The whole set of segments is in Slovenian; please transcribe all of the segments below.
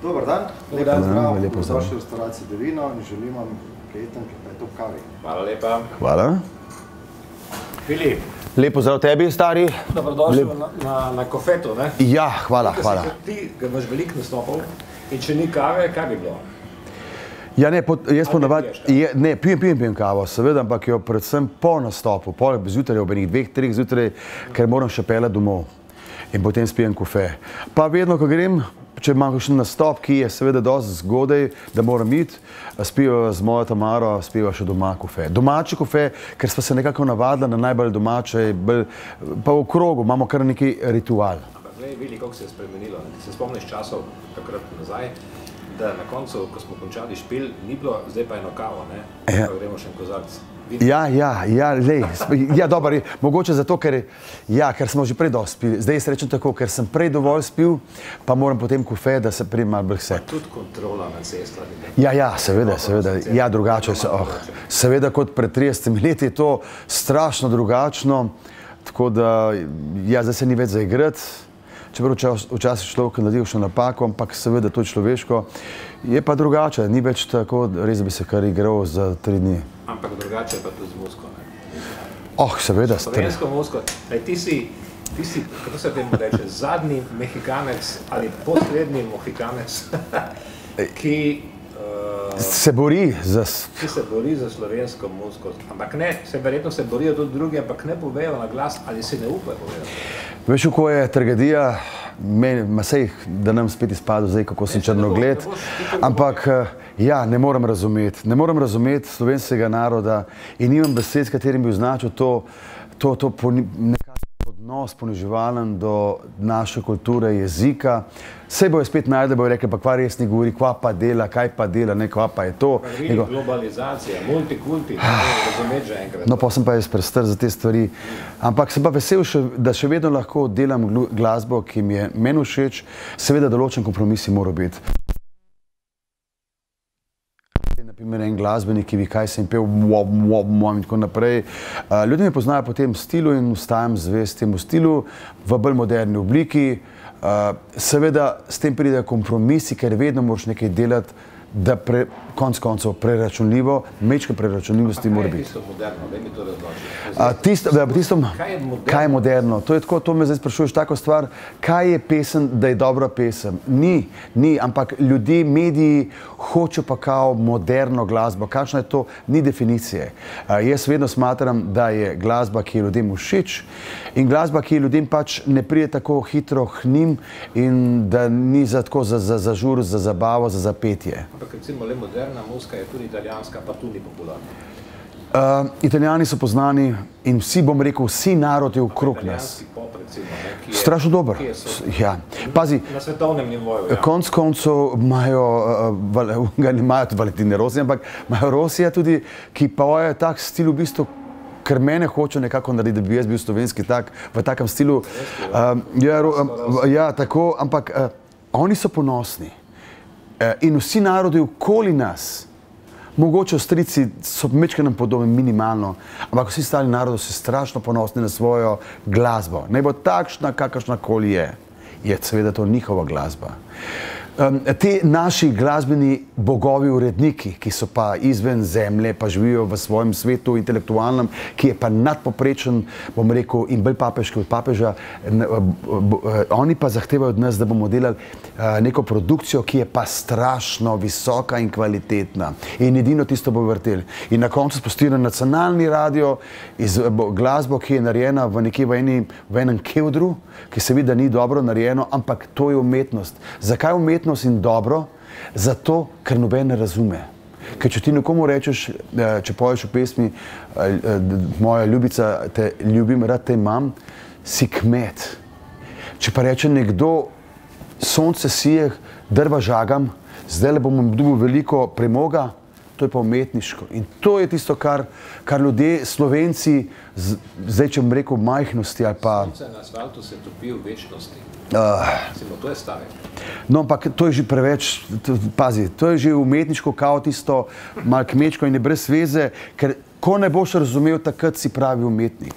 Dobar dan, lep pozdrav v vaši restauraciji Devino in želim vam prijeten klepet ob kavi. Hvala lepa. Hvala. Filip. Lep pozdrav tebi, stari. Dobrodošel na Kofetu, ne? Ja, hvala, hvala. Ti imaš veliko nastopov in če ni kave, kaj bi bilo? Ja, ne, jaz ponavadi, ne, pijem kavo, seveda, ampak jo predvsem po nastopu, pol zjutraj, ob enih 2-3 zjutraj, ker moram še peljati domov in potem spijem kofe. Pa vedno, ko grem, če imam kakšen nastop, ki je seveda dosti zgodaj, da moram iti, spijo z mojo Tamaro, spijo še doma kofe. Domači kofe, ker sva se nekako navadila na najbolj domače, pa v krogu imamo kar neki ritual. Ampak glej, Vili, kako se je spremenilo. Se spomniš časov takrat nazaj, da na koncu, ko smo končali špil, ni bilo, zdaj pa eno kavo, ne? Pa gremo še en kozarc. Ja, dobro, mogoče zato, ker smo že prej dosti spili. Zdaj se rečem tako, ker sem prej dovolj spil, pa moram potem kofe, da se prijem malo bolj vse. Pa tudi kontrola na cestah. Ja, seveda. Ja, drugače se, seveda kot pred 30 leti je to strašno drugačno, tako da, ja, zdaj se ni več za igrati. Čeprav včasih človek naredi še napako, ampak seveda to je človeško. Je pa drugače, ni več tako, res bi se kar igral za 3 dni. Ampak drugače je pa tudi z musko, ne? Seveda. Slovensko musko. Ti si, kako se temu reče, zadnji Mehikanec ali poslednji Mohikanec, ki se bori za slovensko musko. Ampak ne, verjetno se borijo tudi drugi, ampak ne povejo na glas ali si ne upajo povedati. Veš, kako je tragedija, da nam spet izpadlo zdaj, kako sem črnogled, ampak ja, ne moram razumeti slovenskega naroda in nimam besed, s katerim bi označil to odnos poniževalen do naše kulture, jezika. Sej bojo spet najdel, bojo rekli, pa kva res ni govori, kva pa dela, kaj pa dela, ne kva pa je to. Globalizacija, multikulti, razumeti že enkrat. No, pa sem pa jaz prestar za te stvari. Ampak sem pa vesel, da še vedno lahko delam glasbo, ki mi je meni všeč, seveda določen kompromisi mora biti. Naprimer, en glasbenik, ki bi kaj sem pel, in tako naprej. Ljudje me poznajo po tem stilu in ostajam zvest temu stilu v bolj moderni obliki. Seveda, s tem pride kompromisi, ker vedno moraš nekaj delati, da konec koncev preračunljivo, mečko preračunljivosti mora biti. Kaj je tisto moderno? Daj mi to razloči. Kaj je moderno? To je tako, to me zdaj sprašuješ tako stvar, kaj je pesem, da je dobra pesem? Ni, ampak ljudje, mediji hočejo pa kao moderno glasbo. Kakšna je to? Ni definicije. Jaz vedno smatram, da je glasba, ki je ljudem všeč in glasba, ki ljudem pač ne pride tako hitro k njim in da ni za žur, za zabavo, za zapetje. Ampak recimo le moderna muzika je tudi italijanska, pa tudi popularna. Italijani so poznani in vsi, bom rekel, vsi narodi okrog nas. Italijanski pop, recimo, strašno dober. Ja. Pazi, na svetovnem nivoju. Konec koncev imajo Valentine Rosija, ampak imajo Rosija tudi, ki poje tak stil v bistvu, ker mene hoče nekako narediti, da bi jaz bil slovenski tak, v takem stilu. Ja, tako, ampak oni so ponosni. In vsi narodi okoli nas, mogoče Avstrijci so mečkaj nam podobni minimalno, ampak vsi ostali narodi so strašno ponosni na svojo glasbo. Naj bo takšna, kakršnakoli je seveda to njihova glasba. Te naši glasbeni bogovi uredniki, ki so pa izven zemlje, pa živijo v svojem svetu intelektualnem, ki je pa nadpoprečen, bom rekel, in bolj papeški od papeža, oni pa zahtevajo od nas, da bomo delali neko produkcijo, ki je pa strašno visoka in kvalitetna. In edino tisto bo vrteli. In na koncu spustijo na nacionalni radio glasbo, ki je narejena v enem kevdru, ki se vidi, da ni dobro narejeno, ampak to je umetnost. Zakaj umetnost in dobro? Zato, ker noben ne razume. Ker če ti nekomu rečeš, če poješ v pesmi moja ljubica, te ljubim, rad te imam, si kmet. Če pa reče nekdo, sonce sije, drva žagam, zdaj bom dobil veliko premoga, to je pa umetniško. In to je tisto, kar ljudje, Slovenci, zdaj če bom rekel majhnosti ali pa... Sonce na asfaltu se topi v večnosti. To je stavek. No, ampak to je že preveč, pazi, to je že umetniško kao tisto malo kmečko in je brez veze, ker ko ne boš razumel, takrat si pravi umetnik.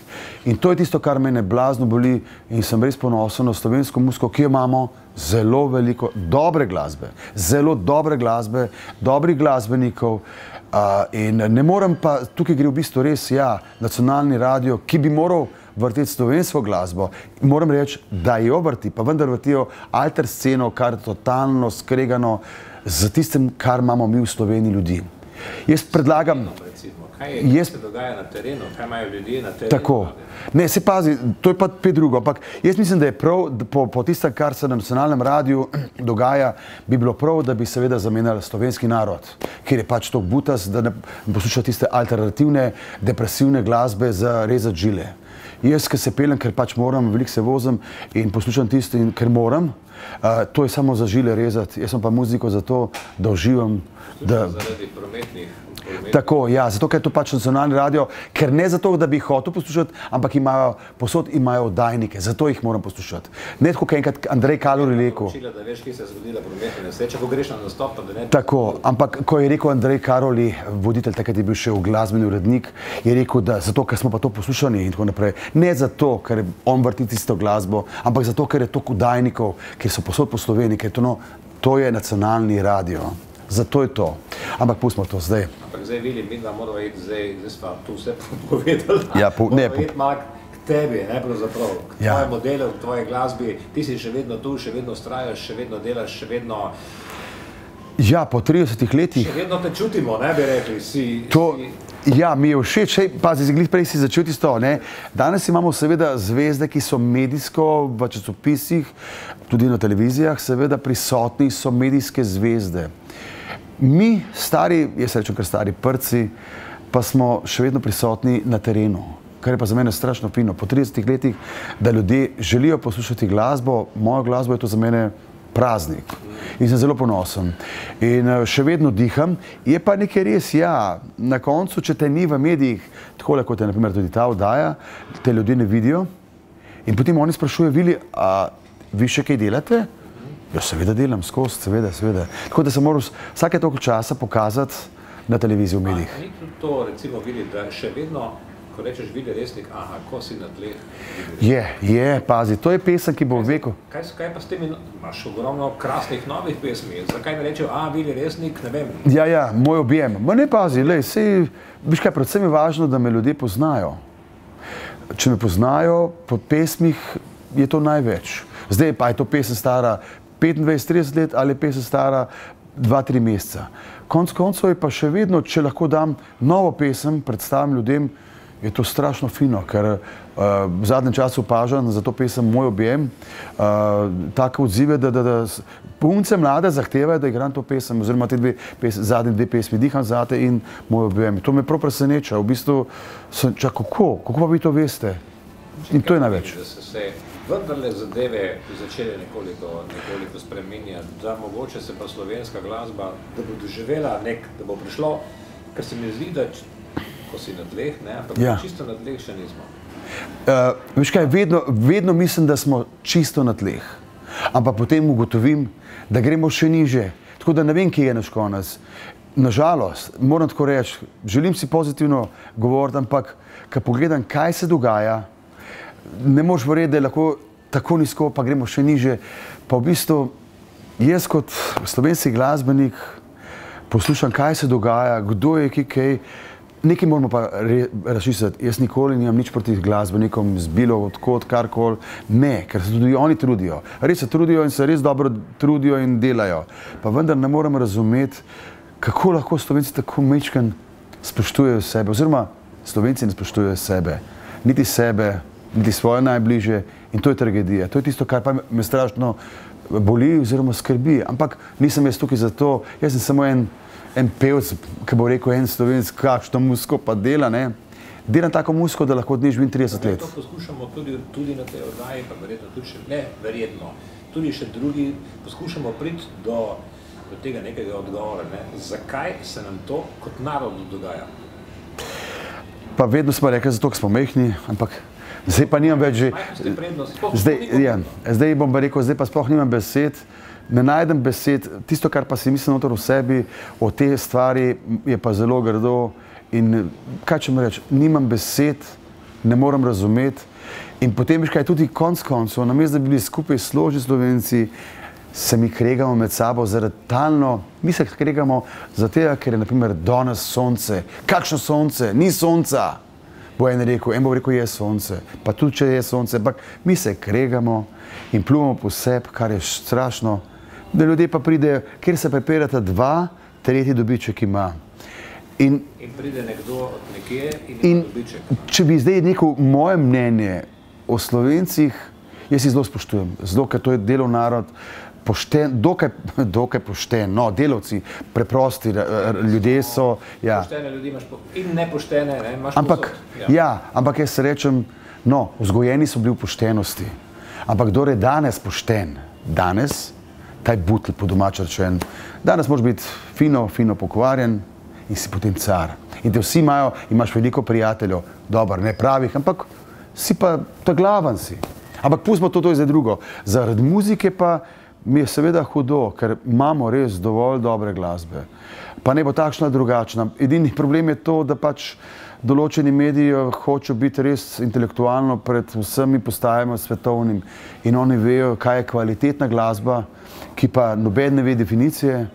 In to je tisto, kar mene blazno boli in sem res ponosen na slovensko muziko, ki imamo zelo veliko dobre glasbe, zelo dobre glasbe, dobrih glasbenikov. In ne morem pa, tukaj gre v bistvu res, ja, nacionalni radio, ki bi moral vrteti slovensko glasbo, moram reči, da jo vrti, pa vendar vrtijo alter sceno, kar je totalno skregano z tistim, kar imamo mi v Sloveniji ljudi. Jaz predlagam... Kaj se dogaja na terenu? Kaj imajo ljudje na terenu? Tako. Ne, se pazi, to je pa pet drugo, ampak jaz mislim, da je prav, po tistem, kar se na nacionalnem radiju dogaja, bi bilo prav, da bi seveda zamenjali slovenski narod, kjer je pač to butas, da ne posluša tiste alternativne, depresivne glasbe za rezati žile. Jaz, ki se peljem, ker pač moram, veliko se vozim in poslušam tisto, ker moram, to je samo za žile rezati. Jaz sem pa muziko zato, da uživam. Zaradi prometnih. Tako, ja, zato, ker je to pač nacionalni radio, ker ne zato, da bi jih hotel poslušati, ampak posod imajo oddajnike, zato jih moram poslušati. Ne tako, kot enkrat Andrej Kalor je rekel. Da veš, kje se je zgodila prometna nesreča, ko greš na nastop, pa da ne... Tako, ampak ko je rekel Andrej Karoli, voditelj, takrat je bil še glasbeni urednik, je rekel, da zato, ker smo pa to poslušali in tako naprej. Ne zato, ker on vrti tisto glasbo, ampak zato, ker je toliko oddajnikov, ker so posod po Sloveniji, ker to je nacionalni radio. Zato je to. Ampak pustimo to zdaj. Ampak zdaj, Vili, mi da moramo iti zdaj smo tu vse povedali. Ja, moramo iti malo k tebi, ne pravzaprav, k tvojemu delu, k tvoji glasbi. Ti si še vedno tu, še vedno vztrajaš, še vedno delaš, še vedno... Ja, po 30 letih... Še vedno te čutimo, ne bi rekli, Ja, mi je všeč, pazi, prej si začel tisto, ne. Danes imamo seveda zvezde, ki so medijsko v časopisih, tudi na televizijah, seveda prisotni so medijske zvezde. Mi, stari, jaz rečem, kar stari prci, pa smo še vedno prisotni na terenu, kar je pa za mene strašno fino. Po 30 letih, da ljudje želijo poslušati glasbo, mojo glasbo je to za mene praznik. In sem zelo ponosen. In še vedno diham. Je pa nekaj res, ja, na koncu, če te ni v medijih, tako kot je naprimer tudi ta oddaja, te ljudje ne vidijo. In potem oni sprašujejo, Vili, a vi še kaj delate? Ja, seveda delam, skozi, seveda. Tako da se moram vsake toliko časa pokazati na televiziji v medijih. Ni tudi to, recimo, Vili, da še vedno, ko rečeš Vili Resnik, aha, ko si na tleh? Je, pazi, to je pesem, ki bo v veku. Kaj pa s temi, imaš ogromno krasnih novih pesmi, zakaj ne rečejo, Vili Resnik, ne vem? Ja, moj objem. Ma ne pazi, lej, sej, viš kaj, predvsem je važno, da me ljudje poznajo. Če me poznajo, po pesmih je to največ. Zdaj pa je to pesem stara 25-30 let ali pesem stara 2-3 meseca. Konec koncev je pa še vedno, če lahko dam novo pesem, predstavim ljudem, je to strašno fino, ker v zadnjem času opažam za to pesem Moj objem, take odzive, da punce mlade zahtevajo, da igram to pesem, oziroma te zadnje dve pesmi, Diham zate in Moj objem. To me prav preseneča, v bistvu sem čakal, kako pa vi to veste? In to je največ. Da so se vendarle zadeve začele nekoliko spreminjati, da mogoče se pa slovenska glasba, da bo doživela da bo prišlo, ker se mi zdi, da ko si na tleh, ampak čisto na tleh še nismo. Veš kaj, vedno mislim, da smo čisto na tleh, ampak potem ugotovim, da gremo še niže, tako da ne vem, kje je naš konec. Nažalost, moram tako reči, želim si pozitivno govoriti, ampak ko pogledam, kaj se dogaja, ne moš verjeti, da je lahko tako nizko, pa gremo še niže. Pa v bistvu, jaz kot slovenski glasbenik poslušam, kaj se dogaja, kdo je kaj, nekaj moramo pa razčistiti. Jaz nikoli nimam nič proti glasbenikom, z bilo odkot, karkoli. Ne, ker se tudi oni trudijo. Res se trudijo in se res dobro trudijo in delajo. Pa vendar ne moram razumeti, kako lahko Slovenci tako majčken spoštujejo sebe, oziroma Slovenci ne spoštujejo sebe. Niti sebe, niti svoje najbližje in to je tragedija. To je tisto, kar pa me strašno boli oziroma skrbi. Ampak nisem jaz tukaj za to. Jaz sem samo en pevc, ki bo rekel en Slovenc, kakšno muziko pa dela, ne. Delam tako muziko, da lahko dneš 30 let. To poskušamo tudi na tej oddaji, pa verjetno tudi še, ne verjetno, tudi še drugi, poskušamo priti do tega nekega odgovora, ne. Zakaj se nam to kot narodu dogaja? Pa vedno smo rekli zato, ker smo mehni, ampak zdaj pa nimam več že... Zdaj bom pa rekel, zdaj pa sploh nimam besed, ne najdem besed, tisto, kar pa si mislim noter v sebi, o te stvari je pa zelo grdo in kaj če mi reči, nimam besed, ne morem razumeti in potem veš kaj, tudi konc koncev, namesto da bi bili skupaj složni Slovenci, se mi kregamo med sabo zaradi talno, mi se kregamo zato, ker je naprimer danes sonce. Kakšno sonce? Ni sonca! Bo en rekel, en bo rekel, je sonce. Pa tudi, če je sonce, ampak mi se kregamo in pljuvamo po sebi, kar je strašno, da ljudje pa pridejo, kjer se prepirata dva, tretji dobiček ima. In pride nekdo nekje in ima dobiček. Če bi zdaj rekel moje mnenje o Slovencih, jaz jih zelo spoštujem, zelo, ker to je delov narod, pošten, dokaj pošten, no, delavci, preprosti ljudje so, ja. Poštene ljudi imaš in nepoštene, ne, imaš ampak, ampak jaz rečem, no, vzgojeni so bili v poštenosti, ampak kdor je danes pošten, danes, taj butl po domač rečen, danes moraš biti fino pokvarjen in si potem car. In te vsi imajo, imaš veliko prijateljev, dobro, ne pravih, ampak si pa glavan si. Ampak pustimo to je zdaj drugo. Zaradi muzike pa mi je seveda hudo, ker imamo res dovolj dobre glasbe. Pa ne bo takšna drugačna. Edini problem je to, da pač določeni mediji hočejo biti res intelektualno pred vsemi postajami svetovnim in oni vejo, kaj je kvalitetna glasba, ki pa noben ne ve definicije,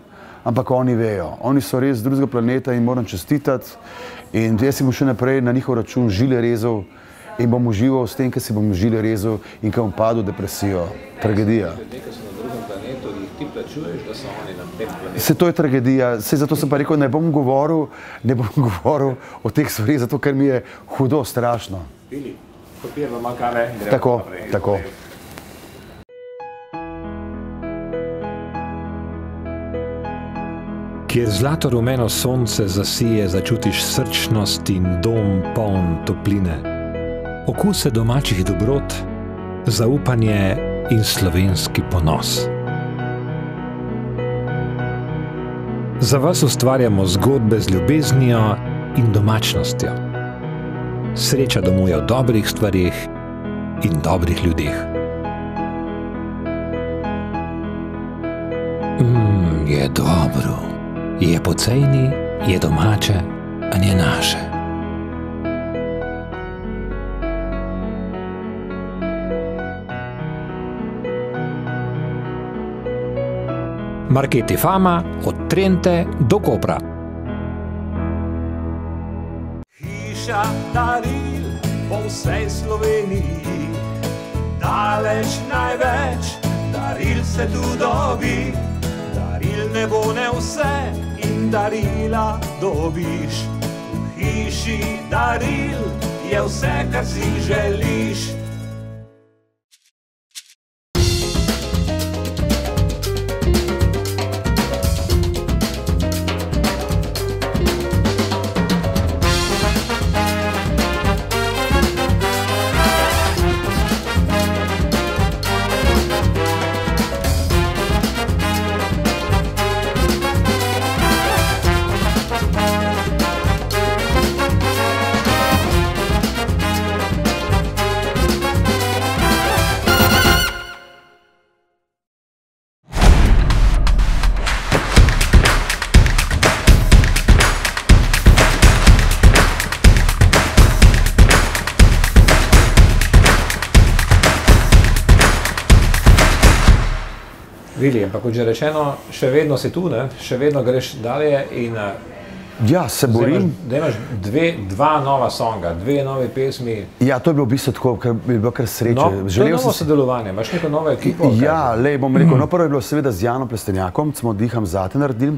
ampak oni vejo. Oni so res z drugega planeta in moram čestitati in jaz si bom še naprej na njihov račun žile rezal in bom užival s tem, ker si bom žile rezal in ker bom padel v depresijo. Tragedija. Ti plačuješ, da so oni na tem planetu. Se to je tragedija, se zato sem pa rekel, ne bom govoril o teh stvarih, zato ker mi je hudo, strašno. Fili, papir vam kave, gremo tako, naprej. Tako. Kjer zlato-rumeno sonce zasije, začutiš srčnost in dom poln topline, okuse domačih dobrot, zaupanje in slovenski ponos. Za vas ustvarjamo zgodbe z ljubeznijo in domačnostjo. Sreča domuje v dobrih stvarih in dobrih ljudeh. Je dobro, je pocejni, je domače, a je naše. Marketi Fama od Trente do Kopra. Hiša daril po vsej Sloveniji, daleč največ daril se tu dobi. Daril ne bo ne vse in darila dobiš. V hiši daril je vse, kar si želiš. Vili, ampak kot že rečeno, še vedno si tu, ne? Še vedno greš dalje in ja, se borim. Da imaš dva nova songa, dve nove pesmi. Ja, to je bilo v bistvu tako, ker bi bilo kar sreče. No, to je novo sodelovanje, imaš neko novo ekipo? Ja, lej, bom rekel, no prvo je bilo seveda z Janom Plestenjakom, smo Diham zate naredili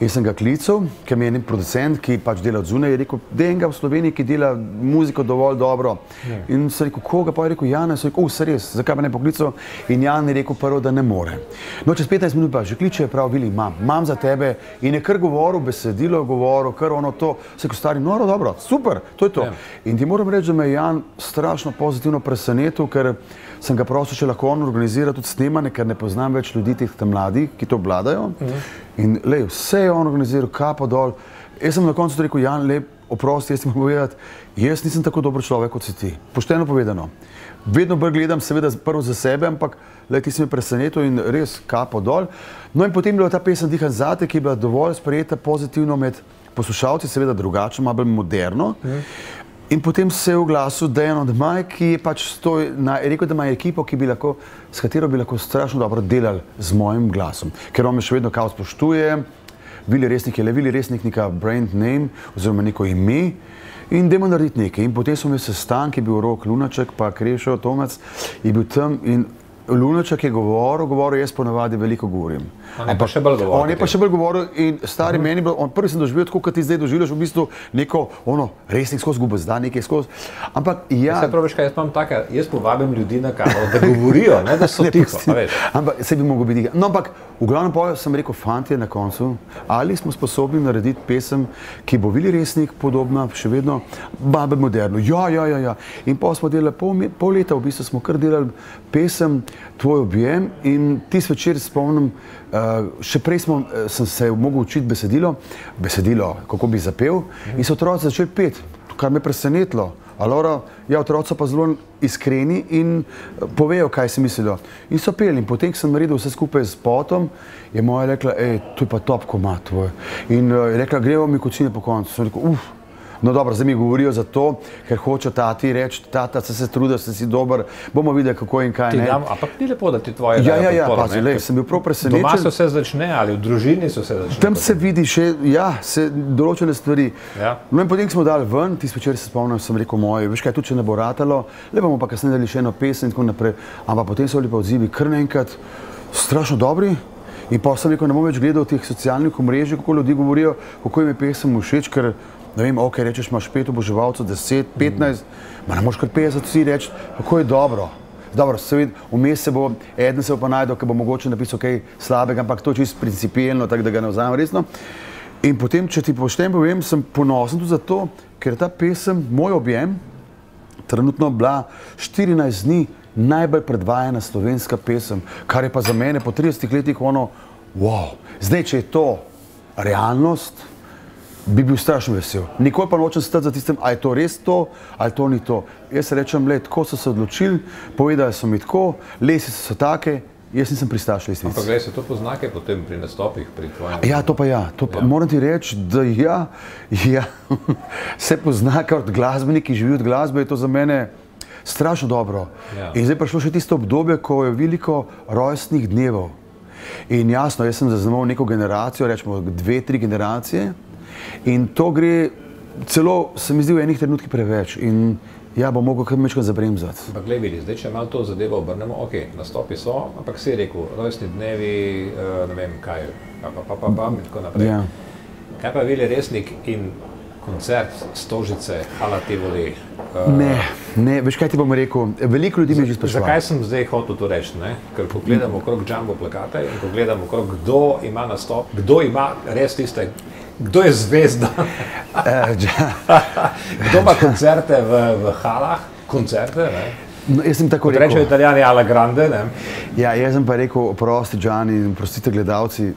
in sem ga klical, ker mi je en producent, ki pač dela od zunaj, je rekel, den ga v Sloveniji, ki dela muziko dovolj dobro. In sem rekel, koga? Pa je rekel, Jana, sem rekel, se res, zakaj pa ne poklical? In Jan je rekel prvo, da ne more. No, čez 15 minut pa že kliče, prav, Vili, imam za tebe in je kar govoril, besedilo govoril, kar ono to, se ko stari, no, dobro, super, to je to. In ti moram reči, da me je Jan strašno pozitivno presenetil, ker sem ga prosil, če lahko on organizira tudi snemanje, ker ne poznam več ljudi teh mladih, ki to obvladajo. In lej, vse je on organiziral, kapo dol, Jaz sem na koncu rekel, Jan, lep, oprosti, jaz ti moram povedati, jaz nisem tako dober človek, kot si ti. Pošteno povedano. Vedno bolj gledam, seveda prvo za sebe, ampak ti si me presenetil in res kapo dol. No in potem je bila ta pesem Diham zate, ki je bila dovolj sprejeta pozitivno med poslušalci, seveda drugače, malo bolj moderno. In potem se je oglasil Dejan Odmaj, ki je pač rekel, da ima ekipo, s katero bi lahko strašno dobro delali z mojim glasom. Ker on me še vedno kao spoštuje, Vili Resnik je le Vili Resnik, neka brand name, oziroma neko ime. In dajmo narediti nekaj. In potem smo imeli sestanek, je bil Rok Lunaček, pa Krešo Tomac, je bil tam in Lunaček je govoril, jaz ponavadi veliko govorim. On je pa še bolj govoril. On je pa še bolj govoril in stari meni, prvi sem doživel tako, kot ti zdaj doživljaš, v bistvu neko, resnik skozi gube, zdaj nekaj skozi. Ampak ja... Se praviš, kaj jaz imam taka, jaz povabim ljudi na kavo, da govorijo, ne da so tiho, veš. Ampak se bi mogel biti. No, ampak v glavnem pojo sem rekel, fantje, na koncu, ali smo sposobni narediti pesem, ki bo Vili Resnik podobna, še vedno, babe moderno. Ja. In pa smo delali pol leta, v bistvu smo kar delali pesem Tvoj objem in tisti večer spomnim, še prej sem se mogel učiti besedilo, kako bi zapel, in so otroci začeli peti, kar me je presenetilo. Ja, otroci so pa zelo iskreni in povejo, kaj si mislijo. In so peli. In potem, ko sem naredil vse skupaj s potom, je moja rekla, to je pa top komad tvoj. In je rekla, gremo mi kocine po koncu. Sem rekel, no dobro, zdaj mi govorijo za to, ker hoče tati reči, tata, se trudi, si dober, bomo videli, kako in kaj. Ampak ni lepo, da ti tvoje dajo podporo. Ja, sem bil prav presenečen. Doma se vse začne ali v družini se vse začne? Tam se vidi še, določene stvari. No in potem smo dali ven, tisti večer se spomnim, sem rekel moj, veš kaj, tudi če ne bo ratalo, le bomo pa kasneje dali še eno pesem in tako naprej. Ampak potem so bili pa odzivi kar naenkrat strašno dobri. In pa sem rekel, ne bom več gledal teh socialnih omrežij, kako ljudi govorijo, kako jim je pesem všeč, ker ne vem, rečeš, imaš 5 oboževalcev, 10, 15, ne moš kar 50 vsi reči, kako je dobro. Dobro, seveda, vmes se bo, eden se bo pa najdel, ki bo mogoče napisal kaj slabega, ampak to je čisto principijelno, tako da ga ne vzamem resno. In potem, če ti pošteno povem, sem ponosen tudi zato, ker ta pesem, Moj objem, trenutno bila 14 dni najbolj predvajana slovenska pesem, kar je pa za mene po 30 letih wow. Zdaj, če je to realnost, bi bil strašno vesel. Nikoli pa nočem stati za tistem, ali je to res to, ali to ni to. Jaz rečem, tako so se odločili, povedali so mi tako, lesice so take, jaz nisem pristaš lesic. Ampak gledaj, se to pozna kaj potem pri nastopih, pri tvojem? Ja, to pa ja. Moram ti reči, da se pozna, kot glasbenik, ki živi od glasbe, je to za mene strašno dobro. In zdaj prišlo še tisto obdobje, ko je veliko rojstnih dnevov. In jasno, jaz sem zaznamoval neko generacijo, rečemo 2-3 generacije, in to gre celo, se mi zdi, v enih trenutkih preveč in ja, bom mogel kar mečkrat zabremzati. Ampak glej, Vili, zdaj, če malo to zadevo obrnemo, nastopi so, ampak si rekel, rojstni dnevi, ne vem kaj, in tako naprej. Kaj pa Vili Resnik in koncert Stožice, Hala Tivoli? Ne, veš kaj ti bom rekel, veliko ljudi mi je že spraševalo. Zakaj sem zdaj hotel to reči, ne? Ker ko gledam okrog Jumbo plakate in ko gledam okrog, kdo ima nastop, kdo ima res tiste, kdo je zvezda? Kdo ima koncerte v halah? Koncerte, ne? No, jaz sem tako rekel. Rečejo Italijani alla grande, ne? Ja, jaz sem pa rekel, oprosti Džani in prostite gledalci,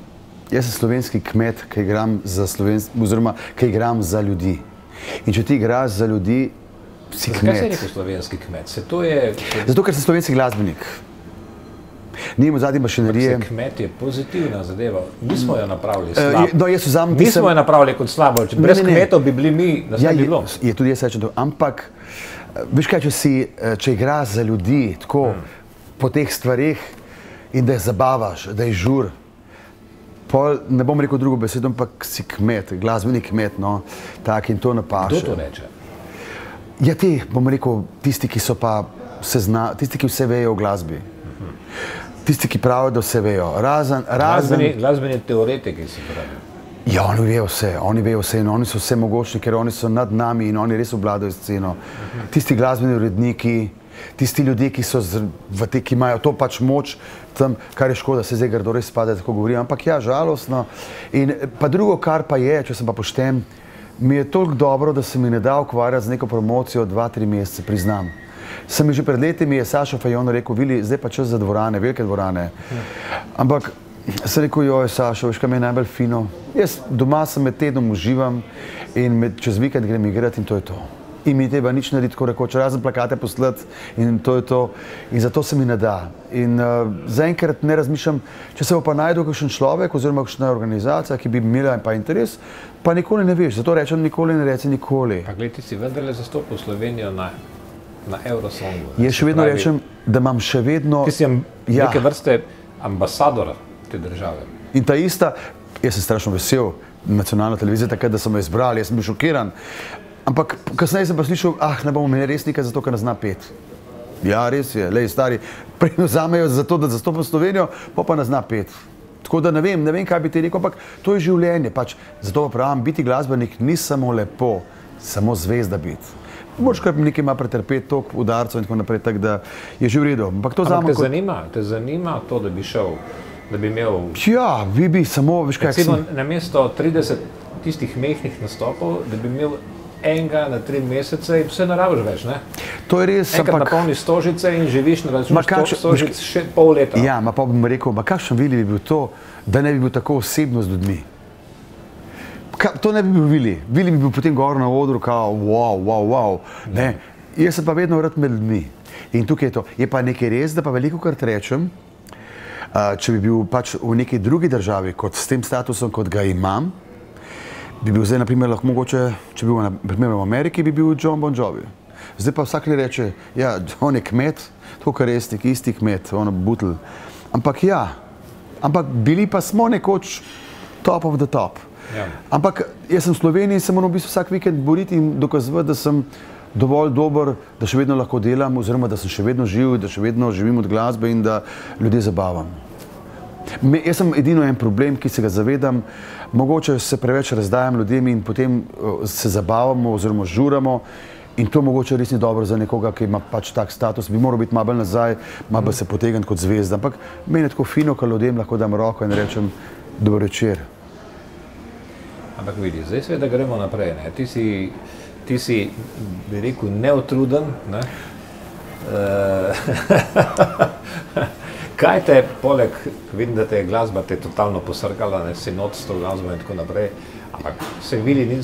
jaz sem slovenski kmet, ki igram za oziroma ki igram za ljudi. In če ti igraš za ljudi, si kmet. Zakaj si rekel slovenski kmet? Zato, ker sem slovenski glasbenik. Nimo zadnje mašinerije. Kmet je pozitivna zadeva. Mi smo jo napravili slabo. Mi smo jo napravili kot slabo. Brez kmetov bi bili mi, nas ne bi bilo. Je tudi jaz rečem to. Ampak, veš kaj, če igraš za ljudi tako po teh stvarih in da jih zabavaš, da jih žur, ne bom rekel drugo besedo, ampak si kmet, glasbeni kmet, no, tak in to napaše. Kdo to reče? Ja, bom rekel, tisti, ki so pa tisti, ki vse vejo o glasbi. Tisti, ki pravijo, da vse vejo. Glasbeni teoretiki si pravijo. Ja, oni vejo vse in oni so vse mogočni, ker oni so nad nami in oni res obvladajo sceno. Tisti glasbeni uredniki, tisti ljudje, ki imajo to pač moč, tam, kar je škoda, se zdaj grdo res spada, tako govorim, ampak ja, žalostno. In pa drugo, kar pa je, če sem pa pošten, mi je toliko dobro, da se mi ne da ukvarjati z neko promocijo 2-3 mesece, priznam. Sem že pred leti mi je Sašo Fajon rekel, Vili, zdaj pa čas za dvorane, velike dvorane. Ampak Sem rekel, joj, Sašo, veš, kaj mi je najbolj fino. Jaz doma sem med tednom uživam in čez vikend grem igrati in to je to. In mi treba nič narediti, tako rekoč, razen plakate poslati in to je to. In zato se mi ne da. In zaenkrat ne razmišljam, če se bo pa najdel kakšen človek oziroma kakšna organizacija, ki bi imela pa interes, pa nikoli ne veš. Zato rečem nikoli ne reci nikoli. Pa gled, ti si vendarle zastopil Slovenijo na Eurosongu. Jaz še vedno rečem, da imam še vedno... Ti si neke vrste ambasador te države. In ta ista, jaz sem strašno vesel, nacionalna televizija takrat, da so me izbrali, jaz sem bil šokiran. Ampak kasneje sem pa slišal, ne bomo imeli resnika, zato ker ne zna pet. Ja, res je, lej, stari, prej vzamejo za to, da zastopam Slovenijo, pa ne zna pet. Tako da ne vem, kaj bi ti rekel, ampak to je življenje. Pač, zato pa pravim, biti glasbenik ni samo lepo, samo zvezda biti. Moraš kar nekaj ima pretrpeti, toliko udarcev in tako naprej, tako da je že v redu. Ampak te zanima to, da bi šel, da bi imel... Ja, bi samo, veš kaj... Recimo, namesto 30 tistih mehnih nastopov, da bi imel enega na 3 mesece in vse ne rabiš več, ne? To je res, ampak... Enkrat napolni stožice in živiš na račun stožic še pol leta. Ja, pa bi mi rekel, kakšen Vili bi bil to, da ne bi bil tako osebno z ljudmi. To ne bi bil Vili. Vili bi bil potem gor na odru, kao wow. Ne? Jaz sem pa vedno rad med ljudmi. In tukaj je to. Je pa nekaj res, da pa veliko krat rečem, če bi bil pač v neki drugi državi, kot s tem statusom, kot ga imam, bi bil zdaj, naprimer, lahko mogoče, če bi bil naprimer v Ameriki, bi bil John Bon Jovi. Zdaj pa vsak li reče, ja, on je kmet, tako kar resnik, isti kmet, ono butl. Ampak ja, bili pa smo nekoč top of the top. Ja. Ampak jaz sem v Sloveniji, se moram v bistvu vsak vikend boriti in dokazovati, da sem dovolj dober, da še vedno lahko delam, oziroma da sem še vedno živ, da še vedno živim od glasbe in da ljudje zabavam. Jaz sem edino en problem, ki se ga zavedam, mogoče se preveč razdajam ljudem in potem se zabavamo oziroma žuramo in to mogoče res ni dobro za nekoga, ki ima pač tak status, bi moral biti malo bolj nazaj, malo bolj se potegniti kot zvezda, ampak meni je tako fino, ko ljudem lahko dam roko in rečem dober večer. Ampak vidi, zdaj seveda gremo naprej, ne? Ti si, bi rekel, neutruden, ne? Kaj te, poleg, vidim, da te je glasba te totalno posrkala, ne, si not s to glasbo in tako naprej, ampak se vidi,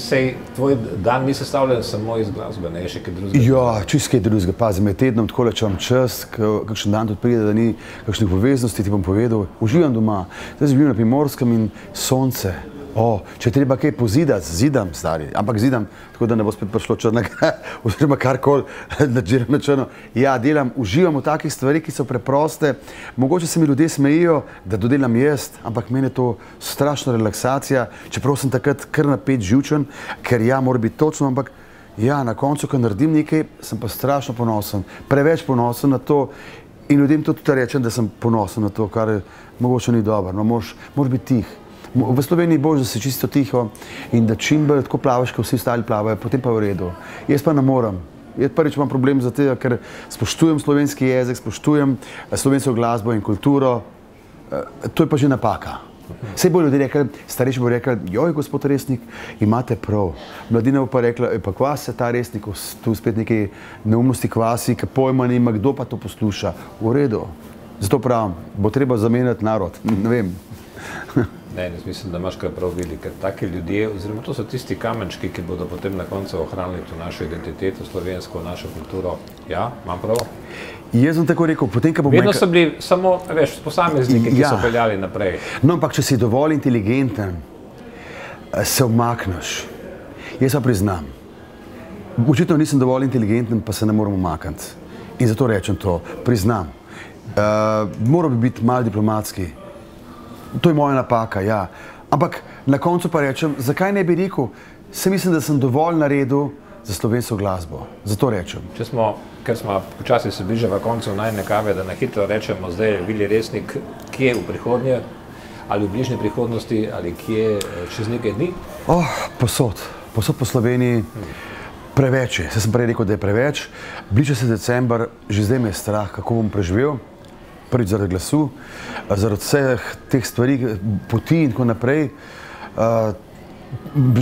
tvoj dan ni sestavljen samo iz glasbe, ne, je še kaj drugega? Ja, čist kaj drugega, pazi, med tednom tako lečam čas, kakšen dan tudi pride, da ni kakšnih poveznosti, ti bom povedal, uživam doma, zdaj živim na Primorskem in sonce. Če treba kaj pozidati, zidam, stari, ampak zidam, tako da ne bo spet prišlo črnega, oziroma karkoli nadžiram na črno. Ja, delam, uživam v takih stvari, ki so preproste. Mogoče se mi ljudje smejijo, da dodelam jaz, ampak meni je to strašna relaksacija, čeprav sem takrat kar napet živčen, ker ja, mora biti točno, ampak ja, na koncu, ko naredim nekaj, sem pa strašno ponosen, preveč ponosen na to in ljudem to tudi rečem, da sem ponosen na to, kar mogoče ni dobro, no, moraš biti tih. V Sloveniji boš, da si čisto tiho in da čim bolj tako plavaš, kot vsi ostali plavajo, potem pa je v redu. Jaz pa ne morem. Jaz prvič imam problem za tega, ker spoštujem slovenski jezik, spoštujem slovensko glasbo in kulturo. To je pa že napaka. Vse bo ljudje rekli, starejši bo rekli, joj, gospod Resnik, imate prav. Mladina bo pa rekla, pa kvas se ta Resnik, tu spet nekaj neumnosti kvasi, ki pojma nima, kdo pa to posluša. V redu. Zato pravim, bo treba zamenjati narod. Ne vem. Ne, mislim, da imaš kaj prav Vili, ker taki ljudje, oziroma to so tisti kamenčki, ki bodo potem na koncu ohranili to našo identiteto, slovensko, našo kulturo. Ja, imam prav? Jaz sem tako rekel, potem, ko bomo... Vedno so bili samo, veš, posamezniki, ki so peljali naprej. No, ampak če si dovolj inteligenten, se umakneš. Jaz pa priznam, očitno nisem dovolj inteligenten, pa se ne moram umakniti. In zato rečem to, priznam. Moral bi biti malo diplomatski. To je moja napaka, ja. Ampak na koncu pa rečem, zakaj ne bi rekel, se mislim, da sem dovolj naredil za slovensko glasbo. Zato rečem. Ker smo počasi se bližava koncu najine kave, da na hitro rečemo, zdaj je Vili Resnik, kje v prihodnje, ali v bližnji prihodnosti, ali kje čez nekaj dni? Posod po Sloveniji. Preveč je. Sem prej rekel, da je preveč. Bliža se december, že zdaj me je strah, kako bom preživel. Prvič zaradi glasu, zaradi vseh teh stvari, poti in tako naprej.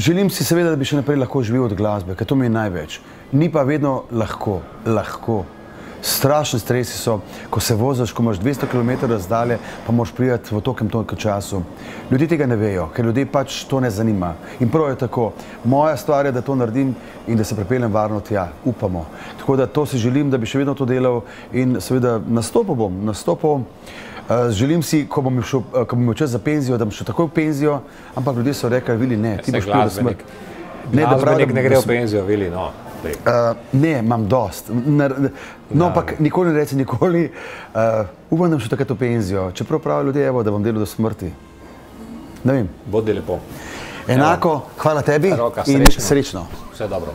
Želim si seveda, da bi še naprej lahko živel od glasbe, ker to mi je največ. Ni pa vedno lahko. Strašni stresi so, ko se voziš, ko imaš 200 km razdalje, pa moraš priti v tokem času. Ljudje tega ne vejo, ker ljudi pač to ne zanima. In prav je tako. Moja stvar je, da to naredim in da se pripeljem varno tja. Upamo. Tako da to si želim, da bi še vedno to delal in seveda nastopil. Želim si, ko bom imel čas za penzijo, da bom šel takoj v penzijo, ampak ljudje so rekli, Vili, ne, ti boš pil do smrti. Glasbenik ne gre v penzijo, Vili, no. Ne, imam dost. No, ampak nikoli ne reci nikoli. Upam, da bom šel takrat v penzijo. Čeprav pravijo ljudje, evo, da bom delal do smrti. Ne vem. Bodi lepo. Enako, hvala tebi in srečno. Vse dobro.